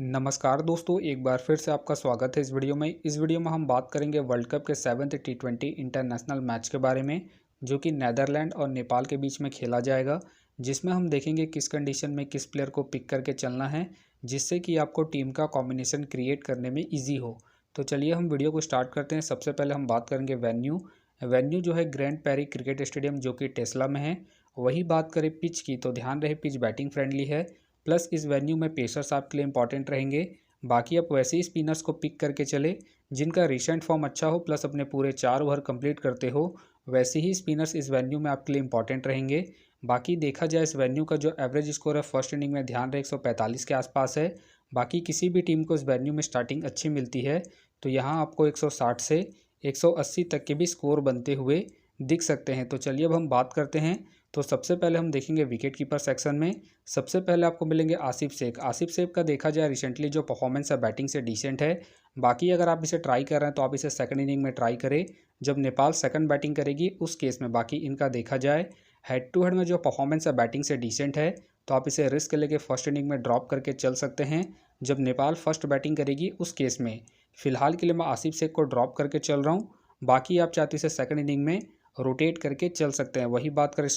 नमस्कार दोस्तों, एक बार फिर से आपका स्वागत है इस वीडियो में हम बात करेंगे वर्ल्ड कप के 7th T20 इंटरनेशनल मैच के बारे में, जो कि नीदरलैंड और नेपाल के बीच में खेला जाएगा। जिसमें हम देखेंगे किस कंडीशन में किस प्लेयर को पिक करके चलना है, जिससे कि आपको टीम का कॉम्बिनेशन क्रिएट करने में ईजी हो। तो चलिए हम वीडियो को स्टार्ट करते हैं। सबसे पहले हम बात करेंगे वेन्यू जो है ग्रैंड पैरी क्रिकेट स्टेडियम, जो कि टेस्ला में है। वही बात करें पिच की, तो ध्यान रहे पिच बैटिंग फ्रेंडली है, प्लस इस वेन्यू में पेसर्स आपके लिए इंपॉर्टेंट रहेंगे। बाकी आप वैसे ही स्पिनर्स को पिक करके चले जिनका रिसेंट फॉर्म अच्छा हो, प्लस अपने पूरे 4 ओवर कंप्लीट करते हो। वैसे ही स्पिनर्स इस वेन्यू में आपके लिए इंपॉर्टेंट रहेंगे। बाकी देखा जाए इस वेन्यू का जो एवरेज स्कोर है फर्स्ट इनिंग में, ध्यान रहे 145 के आसपास है। बाकी किसी भी टीम को इस वेन्यू में स्टार्टिंग अच्छी मिलती है, तो यहाँ आपको 160 से 180 तक के भी स्कोर बनते हुए दिख सकते हैं। तो चलिए अब हम बात करते हैं। तो सबसे पहले हम देखेंगे विकेट कीपर सेक्शन में। सबसे पहले आपको मिलेंगे आसिफ शेख का देखा जाए रिसेंटली जो परफॉर्मेंस है बैटिंग से डिसेंट है। बाकी अगर आप इसे ट्राई कर रहे हैं तो आप इसे सेकंड इनिंग में ट्राई करें जब नेपाल सेकंड बैटिंग करेगी उस केस में। बाकी इनका देखा जाए हेड टू हेड में जो परफॉर्मेंस है बैटिंग से डिसेंट है, तो आप इसे रिस्क लेके फर्स्ट इनिंग में ड्रॉप करके चल सकते हैं जब नेपाल फर्स्ट बैटिंग करेगी उस केस में। फिलहाल के लिए मैं आसिफ शेख को ड्रॉप करके चल रहा हूँ। बाकी आप चाहते इसे सेकंड इनिंग में रोटेट करके चल सकते हैं। वही बात करें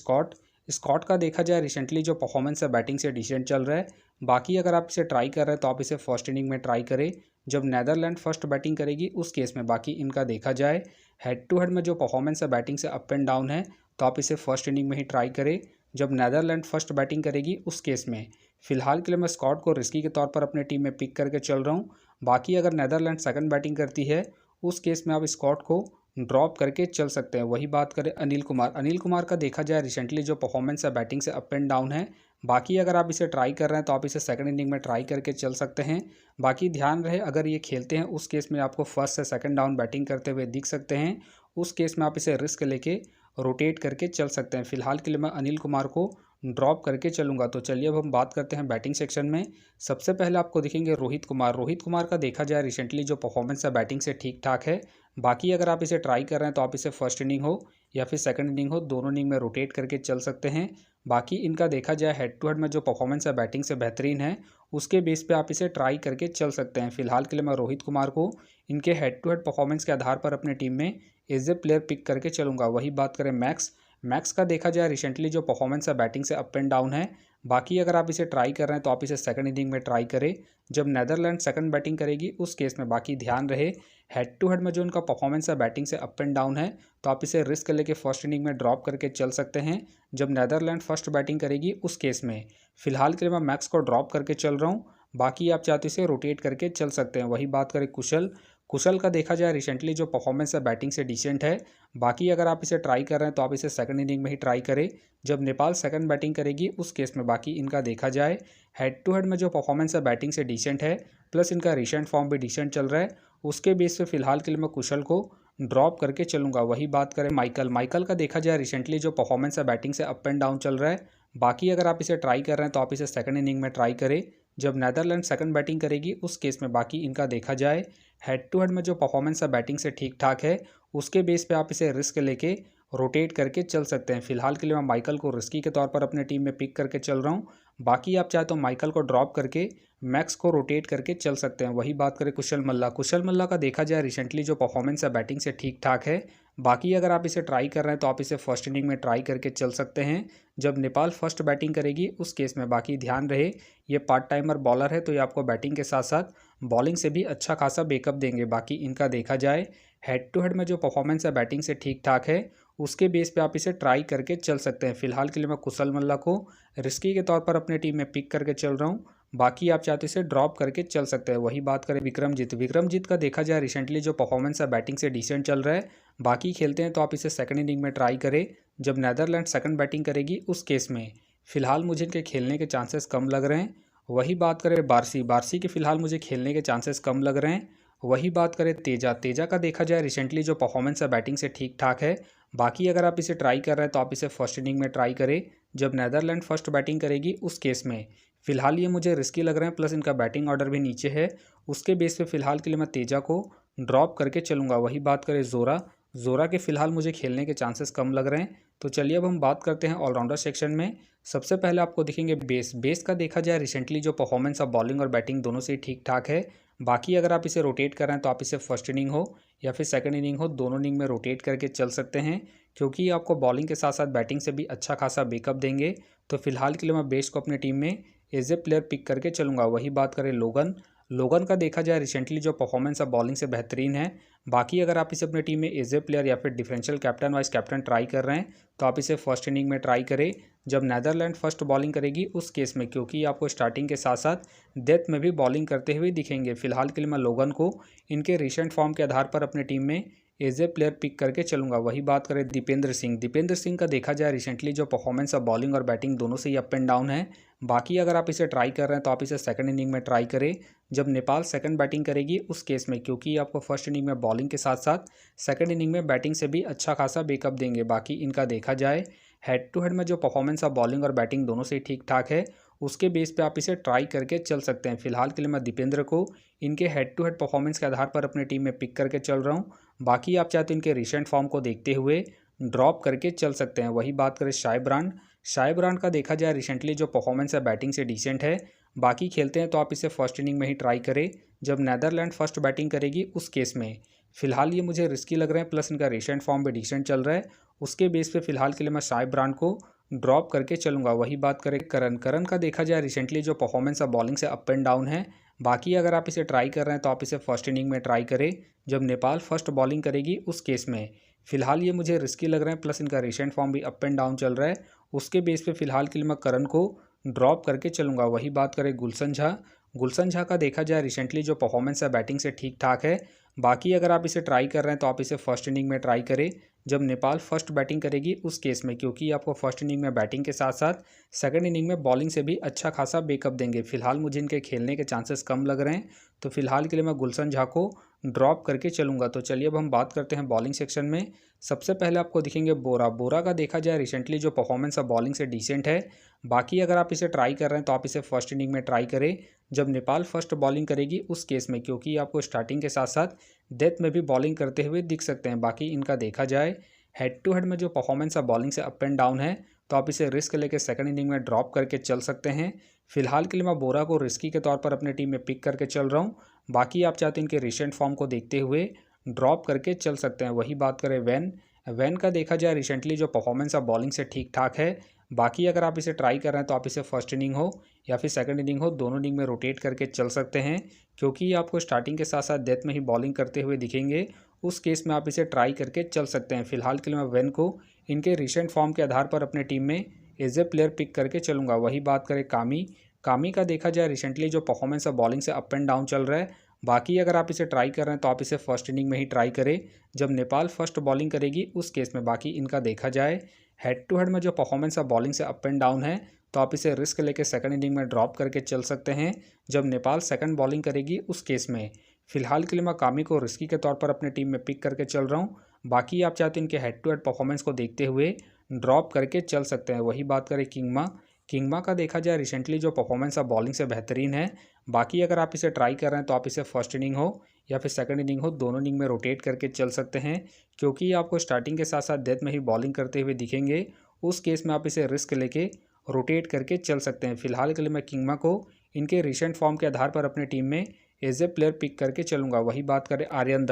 स्कॉट का देखा जाए रिसेंटली जो परफॉर्मेंस है बैटिंग से डिसेंट चल रहा है। बाकी अगर आप इसे ट्राई कर रहे हैं तो आप इसे फर्स्ट इनिंग में ट्राई करें जब नीदरलैंड फर्स्ट बैटिंग करेगी उस केस में। बाकी इनका देखा जाए हेड टू हेड में जो परफॉर्मेंस है बैटिंग से अप एंड डाउन है, तो आप इसे फर्स्ट इनिंग में ही ट्राई करें जब नीदरलैंड फर्स्ट बैटिंग करेगी उस केस में। फिलहाल के लिए मैं स्कॉट को रिस्की के तौर पर अपने टीम में पिक करके चल रहा हूँ। बाकी अगर नीदरलैंड सेकंड बैटिंग करती है उस केस में आप स्कॉट को ड्रॉप करके चल सकते हैं। वही बात करें अनिल कुमार का देखा जाए रिसेंटली जो परफॉर्मेंस है बैटिंग से अप एंड डाउन है। बाकी अगर आप इसे ट्राई कर रहे हैं तो आप इसे सेकंड इनिंग में ट्राई करके चल सकते हैं। बाकी ध्यान रहे अगर ये खेलते हैं उस केस में आपको फर्स्ट से सेकंड डाउन बैटिंग करते हुए दिख सकते हैं। उस केस में आप इसे रिस्क लेके रोटेट करके चल सकते हैं। फिलहाल के लिए मैं अनिल कुमार को ड्रॉप करके चलूंगा। तो चलिए अब हम बात करते हैं बैटिंग सेक्शन में। सबसे पहले आपको दिखेंगे रोहित कुमार का देखा जाए रिसेंटली जो परफॉर्मेंस है बैटिंग से ठीक ठाक है। बाकी अगर आप इसे ट्राई कर रहे हैं तो आप इसे फर्स्ट इनिंग हो या फिर सेकंड इनिंग हो, दोनों इनिंग में रोटेट करके चल सकते हैं। बाकी इनका देखा जाए हेड टू हेड में जो परफॉर्मेंस है बैटिंग से बेहतरीन है, उसके बेस पे आप इसे ट्राई करके चल सकते हैं। फिलहाल के लिए मैं रोहित कुमार को इनके हेड टू हेड परफॉर्मेंस के आधार पर अपनी टीम में एज ए प्लेयर पिक करके चलूंगा। वही बात करें मैक्स का देखा जाए रिसेंटली जो परफॉर्मेंस है बैटिंग से अप एंड डाउन है। बाकी अगर आप इसे ट्राई कर रहे हैं तो आप इसे सेकंड इनिंग में ट्राई करें जब नीदरलैंड सेकंड बैटिंग करेगी उस केस में। बाकी ध्यान रहे हेड टू हेड में जो उनका परफॉर्मेंस है बैटिंग से अप एंड डाउन है, तो आप इसे रिस्क लेके फर्स्ट इनिंग में ड्रॉप करके चल सकते हैं जब नीदरलैंड फर्स्ट बैटिंग करेगी उस केस में। फिलहाल के लिए मैं मैक्स को ड्रॉप करके चल रहा हूँ। बाकी आप चाहते इसे रोटेट करके चल सकते हैं। वही बात करें कुशल का देखा जाए रिसेंटली जो परफॉर्मेंस है बैटिंग से डिसेंट है। बाकी अगर आप इसे ट्राई कर रहे हैं तो आप इसे सेकंड इनिंग में ही ट्राई करें जब नेपाल सेकंड बैटिंग करेगी उस केस में। बाकी इनका देखा जाए हेड टू हेड में जो परफॉर्मेंस है बैटिंग से डिसेंट है, प्लस इनका रिसेंट फॉर्म भी डिसेंट चल रहा है। उसके बेस पे फिलहाल के लिए मैं कुशल को ड्रॉप करके चलूंगा। वही बात करें माइकल का देखा जाए रिसेंटली जो परफॉर्मेंस है बैटिंग से अप एंड डाउन चल रहा है। बाकी अगर आप इसे ट्राई कर रहे हैं तो आप इसे सेकंड इनिंग में ट्राई करें जब नीदरलैंड सेकंड बैटिंग करेगी उस केस में। बाकी इनका देखा जाए हेड टू हेड में जो परफॉर्मेंस है बैटिंग से ठीक ठाक है, उसके बेस पे आप इसे रिस्क लेके रोटेट करके चल सकते हैं। फिलहाल के लिए मैं माइकल को रिस्की के तौर पर अपने टीम में पिक करके चल रहा हूँ। बाकी आप चाहे तो माइकल को ड्रॉप करके मैक्स को रोटेट करके चल सकते हैं। वही बात करें कुशल मल्ला का देखा जाए रिसेंटली जो परफॉर्मेंस है बैटिंग से ठीक ठाक है। बाकी अगर आप इसे ट्राई कर रहे हैं तो आप इसे फर्स्ट इनिंग में ट्राई करके चल सकते हैं जब नेपाल फर्स्ट बैटिंग करेगी उस केस में। बाकी ध्यान रहे ये पार्ट टाइमर बॉलर है, तो ये आपको बैटिंग के साथ साथ बॉलिंग से भी अच्छा खासा बैकअप देंगे। बाकी इनका देखा जाए हेड टू हेड में जो परफॉर्मेंस है बैटिंग से ठीक ठाक है, उसके बेस पे आप इसे ट्राई करके चल सकते हैं। फिलहाल के लिए मैं कुशल मल्ला को रिस्की के तौर पर अपने टीम में पिक करके चल रहा हूँ। बाकी आप चाहते इसे ड्रॉप करके चल सकते हैं। वही बात करें विक्रमजीत का देखा जाए रिसेंटली जो परफॉर्मेंस है बैटिंग से डिसेंट चल रहा है। बाकी खेलते हैं तो आप इसे सेकंड इनिंग में ट्राई करें जब नीदरलैंड सेकंड बैटिंग करेगी उस केस में। फिलहाल मुझे इनके खेलने के चांसेस कम लग रहे हैं। वही बात करें बारसी के फिलहाल मुझे खेलने के चांसेस कम लग रहे हैं। वही बात करें तेजा का देखा जाए रिसेंटली जो परफॉर्मेंस है बैटिंग से ठीक ठाक है। बाकी अगर आप इसे ट्राई कर रहे हैं तो आप इसे फर्स्ट इनिंग में ट्राई करें जब नीदरलैंड फर्स्ट बैटिंग करेगी उस केस में। फिलहाल ये मुझे रिस्की लग रहे हैं, प्लस इनका बैटिंग ऑर्डर भी नीचे है। उसके बेस पे फिलहाल के लिए मैं तेजा को ड्रॉप करके चलूंगा। वही बात करें ज़ोरा के फ़िलहाल मुझे खेलने के चांसेस कम लग रहे हैं। तो चलिए अब हम बात करते हैं ऑलराउंडर सेक्शन में। सबसे पहले आपको दिखेंगे बेस का देखा जाए रिसेंटली जो परफॉर्मेंस अब बॉलिंग और बैटिंग दोनों से ठीक ठाक है। बाकी अगर आप इसे रोटेट कर रहे हैं तो आप इसे फर्स्ट इनिंग हो या फिर सेकंड इनिंग हो, दोनों इनिंग में रोटेट करके चल सकते हैं, क्योंकि आपको बॉलिंग के साथ साथ बैटिंग से भी अच्छा खासा बैकअप देंगे। तो फिलहाल के लिए मैं बेस को अपनी टीम में एज ए प्लेयर पिक करके चलूँगा। वही बात करें लोगन का देखा जाए रिसेंटली जो परफॉर्मेंस अब बॉलिंग से बेहतरीन है। बाकी अगर आप इसे अपनी टीम में एज ए प्लेयर या फिर differential captain vice captain try कर रहे हैं तो आप इसे फर्स्ट इनिंग में ट्राई करें जब नीदरलैंड फर्स्ट बॉलिंग करेगी उस केस में, क्योंकि आपको स्टार्टिंग के साथ साथ डेथ में भी बॉलिंग करते हुए दिखेंगे। फिलहाल के लिए मैं लोगन को इनके रिसेंट फॉर्म के आधार पर अपनी टीम में एज ए प्लेयर पिक करके चलूंगा। वही बात करें दीपेंद्र सिंह का देखा जाए रिसेंटली जो परफॉर्मेंस अब बॉलिंग और बैटिंग दोनों से ही अप एंड डाउन है। बाकी अगर आप इसे ट्राई कर रहे हैं तो आप इसे सेकंड इनिंग में ट्राई करें जब नेपाल सेकंड बैटिंग करेगी उस केस में, क्योंकि आपको फर्स्ट इनिंग में बॉलिंग के साथ साथ सेकंड इनिंग में बैटिंग से भी अच्छा खासा बैकअप देंगे। बाकी इनका देखा जाए हेड टू हेड में जो परफॉर्मेंस अब बॉलिंग और बैटिंग दोनों से ठीक ठाक है, उसके बेस पे आप इसे ट्राई करके चल सकते हैं। फिलहाल के लिए मैं दीपेंद्र को इनके हेड टू हेड परफॉर्मेंस के आधार पर अपनी टीम में पिक करके चल रहा हूँ। बाकी आप चाहे तो इनके रिसेंट फॉर्म को देखते हुए ड्रॉप करके चल सकते हैं। वही बात करें शाय ब्रांड का देखा जाए रिसेंटली जो परफॉर्मेंस है बैटिंग से डिसेंट है। बाकी खेलते हैं तो आप इसे फर्स्ट इनिंग में ही ट्राई करें जब नीदरलैंड फर्स्ट बैटिंग करेगी उस केस में। फिलहाल ये मुझे रिस्की लग रहे हैं, प्लस इनका रिसेंट फॉर्म भी डिसेंट चल रहा है। उसके बेस पे फिलहाल के लिए मैं शाय ब्रांड को ड्रॉप करके चलूंगा। वही बात करें करण का देखा जाए रिसेंटली जो परफॉर्मेंस है बॉलिंग से अप एंड डाउन है। बाकी अगर आप इसे ट्राई कर रहे हैं तो आप इसे फर्स्ट इनिंग में ट्राई करें जब नेपाल फर्स्ट बॉलिंग करेगी उस केस में। फिलहाल ये मुझे रिस्की लग रहे हैं, प्लस इनका रिसेंट फॉर्म भी अप एंड डाउन चल रहा है। उसके बेस पे फिलहाल के लिए मैं करण को ड्रॉप करके चलूंगा। वही बात करें गुलशन झा का देखा जाए रिसेंटली जो परफॉर्मेंस है बैटिंग से ठीक ठाक है। बाकी अगर आप इसे ट्राई कर रहे हैं तो आप इसे फर्स्ट इनिंग में ट्राई करें जब नेपाल फर्स्ट बैटिंग करेगी उस केस में, क्योंकि आपको फर्स्ट इनिंग में बैटिंग के साथ साथ सेकंड इनिंग में बॉलिंग से भी अच्छा खासा बैकअप देंगे। फिलहाल मुझे इनके खेलने के चांसेस कम लग रहे हैं, तो फिलहाल के लिए मैं गुलशन झा को ड्रॉप करके चलूंगा। तो चलिए अब हम बात करते हैं बॉलिंग सेक्शन में। सबसे पहले आपको दिखेंगे बोरा का देखा जाए रिसेंटली जो परफॉर्मेंस है बॉलिंग से डिसेंट है। बाकी अगर आप इसे ट्राई कर रहे हैं तो आप इसे फर्स्ट इनिंग में ट्राई करें जब नेपाल फर्स्ट बॉलिंग करेगी उस केस में, क्योंकि आपको स्टार्टिंग के साथ साथ डेथ में भी बॉलिंग करते हुए दिख सकते हैं। बाकी इनका देखा जाए हेड टू हेड में जो परफॉर्मेंस है बॉलिंग से अप एंड डाउन है, तो आप इसे रिस्क लेके सेकंड इनिंग में ड्रॉप करके चल सकते हैं। फिलहाल के लिए मैं बोरा को रिस्की के तौर पर अपने टीम में पिक करके चल रहा हूँ। बाकी आप चाहते हैं इनके रिसेंट फॉर्म को देखते हुए ड्रॉप करके चल सकते हैं। वही बात करें वैन का देखा जाए रिसेंटली जो परफॉर्मेंस है बॉलिंग से ठीक ठाक है। बाकी अगर आप इसे ट्राई कर रहे हैं तो आप इसे फर्स्ट इनिंग हो या फिर सेकंड इनिंग हो, दोनों इनिंग में रोटेट करके चल सकते हैं, क्योंकि आपको स्टार्टिंग के साथ साथ डेथ में ही बॉलिंग करते हुए दिखेंगे। उस केस में आप इसे ट्राई करके चल सकते हैं। फिलहाल के लिए मैं वैन को इनके रिसेंट फॉर्म के आधार पर अपने टीम में एज ए प्लेयर पिक करके चलूँगा। वही बात करें कामी का देखा जाए रिसेंटली जो परफॉर्मेंस है बॉलिंग से अप एंड डाउन चल रहा है। बाकी अगर आप इसे ट्राई कर रहे हैं तो आप इसे फर्स्ट इनिंग में ही ट्राई करें जब नेपाल फर्स्ट बॉलिंग करेगी उस केस में। बाकी इनका देखा जाए हेड टू हेड में जो परफॉर्मेंस है बॉलिंग से अप एंड डाउन है, तो आप इसे रिस्क लेके सेकंड इनिंग में ड्रॉप करके चल सकते हैं जब नेपाल सेकंड बॉलिंग करेगी उस केस में। फिलहाल के लिए मैं कामी को रिस्की के तौर पर अपने टीम में पिक करके चल रहा हूँ। बाकी आप चाहते हैं इनके हेड टू हेड परफॉर्मेंस को देखते हुए ड्रॉप करके चल सकते हैं। वही बात करें किंगमा का देखा जाए रिसेंटली जो परफॉर्मेंस है बॉलिंग से बेहतरीन है। बाकी अगर आप इसे ट्राई कर रहे हैं तो आप इसे फर्स्ट इनिंग हो या फिर सेकंड इनिंग हो, दोनों इनिंग में रोटेट करके चल सकते हैं, क्योंकि आपको स्टार्टिंग के साथ साथ डेथ में ही बॉलिंग करते हुए दिखेंगे। उस केस में आप इसे रिस्क लेके रोटेट करके चल सकते हैं। फिलहाल के लिए मैं किंगमा को इनके रिसेंट फॉर्म के आधार पर अपने टीम में एज ए प्लेयर पिक करके चलूंगा। वही बात करें आर्यन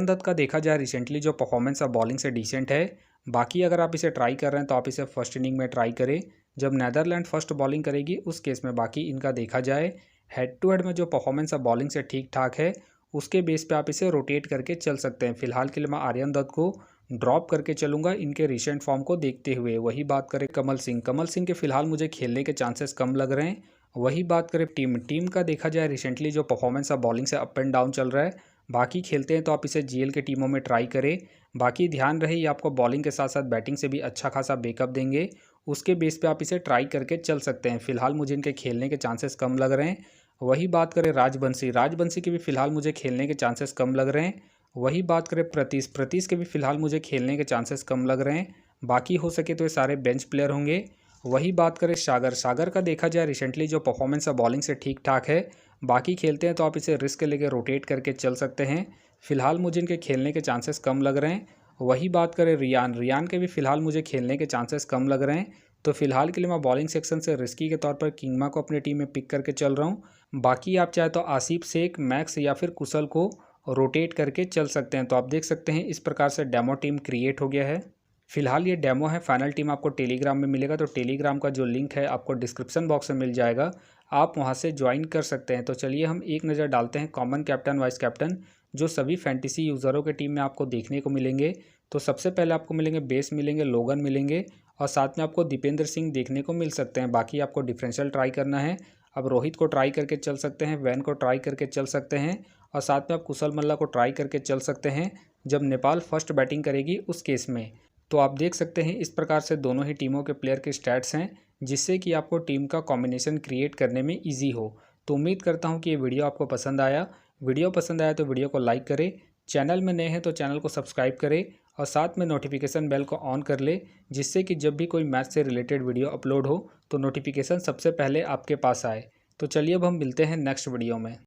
दत्त का देखा जाए रिसेंटली जो परफॉर्मेंस है बॉलिंग से डिसेंट है। बाकी अगर आप इसे ट्राई कर रहे हैं तो आप इसे फर्स्ट इनिंग में ट्राई करें जब नीदरलैंड फर्स्ट बॉलिंग करेगी उस केस में। बाकी इनका देखा जाए हेड टू हेड में जो परफॉर्मेंस है बॉलिंग से ठीक ठाक है, उसके बेस पे आप इसे रोटेट करके चल सकते हैं। फिलहाल के लिए मैं आर्यन दत्त को ड्रॉप करके चलूंगा इनके रिसेंट फॉर्म को देखते हुए। वही बात करें कमल सिंह के फिलहाल मुझे खेलने के चांसेस कम लग रहे हैं। वही बात करें टीम का देखा जाए रिसेंटली जो परफॉर्मेंस है बॉलिंग से अप एंड डाउन चल रहा है। बाकी खेलते हैं तो आप इसे जीएल के टीमों में ट्राई करें। बाकी ध्यान रहे ये आपको बॉलिंग के साथ साथ बैटिंग से भी अच्छा खासा बैकअप देंगे, उसके बेस पे आप इसे ट्राई करके चल सकते हैं। फिलहाल मुझे इनके खेलने के चांसेस कम लग रहे हैं। वही बात करें राजबंशी के भी फिलहाल मुझे खेलने के चांसेस कम लग रहे हैं। वही बात करें प्रतीश के भी फिलहाल मुझे खेलने के चांसेस कम लग रहे हैं। बाकी हो सके तो ये सारे बेंच प्लेयर होंगे। वही बात करें सागर का देखा जाए रिसेंटली जो परफॉर्मेंस है बॉलिंग से ठीक ठाक है। बाकी खेलते हैं तो आप इसे रिस्क लेके रोटेट करके चल सकते हैं। फिलहाल मुझे इनके खेलने के चांसेस कम लग रहे हैं। वही बात करें रियान के भी फ़िलहाल मुझे खेलने के चांसेस कम लग रहे हैं, तो फिलहाल के लिए मैं बॉलिंग सेक्शन से रिस्की के तौर पर किंगमा को अपनी टीम में पिक करके चल रहा हूँ। बाकी आप चाहे तो आसिफ शेख, मैक्स या फिर कुशल को रोटेट करके चल सकते हैं। तो आप देख सकते हैं इस प्रकार से डेमो टीम क्रिएट हो गया है। फिलहाल ये डेमो है, फाइनल टीम आपको टेलीग्राम में मिलेगा, तो टेलीग्राम का जो लिंक है आपको डिस्क्रिप्शन बॉक्स में मिल जाएगा, आप वहाँ से ज्वाइन कर सकते हैं। तो चलिए हम एक नज़र डालते हैं कॉमन कैप्टन, वाइस कैप्टन जो सभी फैंटेसी यूज़रों के टीम में आपको देखने को मिलेंगे। तो सबसे पहले आपको मिलेंगे बेस, मिलेंगे लोगन, मिलेंगे और साथ में आपको दीपेंद्र सिंह देखने को मिल सकते हैं। बाकी आपको डिफरेंशियल ट्राई करना है। अब रोहित को ट्राई करके चल सकते हैं, वैन को ट्राई करके चल सकते हैं और साथ में आप कुशल मल्ला को ट्राई करके चल सकते हैं जब नेपाल फर्स्ट बैटिंग करेगी उस केस में। तो आप देख सकते हैं इस प्रकार से दोनों ही टीमों के प्लेयर के स्टैट्स हैं, जिससे कि आपको टीम का कॉम्बिनेशन क्रिएट करने में ईजी हो। तो उम्मीद करता हूँ कि ये वीडियो आपको पसंद आया। वीडियो पसंद आया तो वीडियो को लाइक करें, चैनल में नए हैं तो चैनल को सब्सक्राइब करें और साथ में नोटिफिकेशन बेल को ऑन कर ले, जिससे कि जब भी कोई मैच से रिलेटेड वीडियो अपलोड हो तो नोटिफिकेशन सबसे पहले आपके पास आए। तो चलिए अब हम मिलते हैं नेक्स्ट वीडियो में।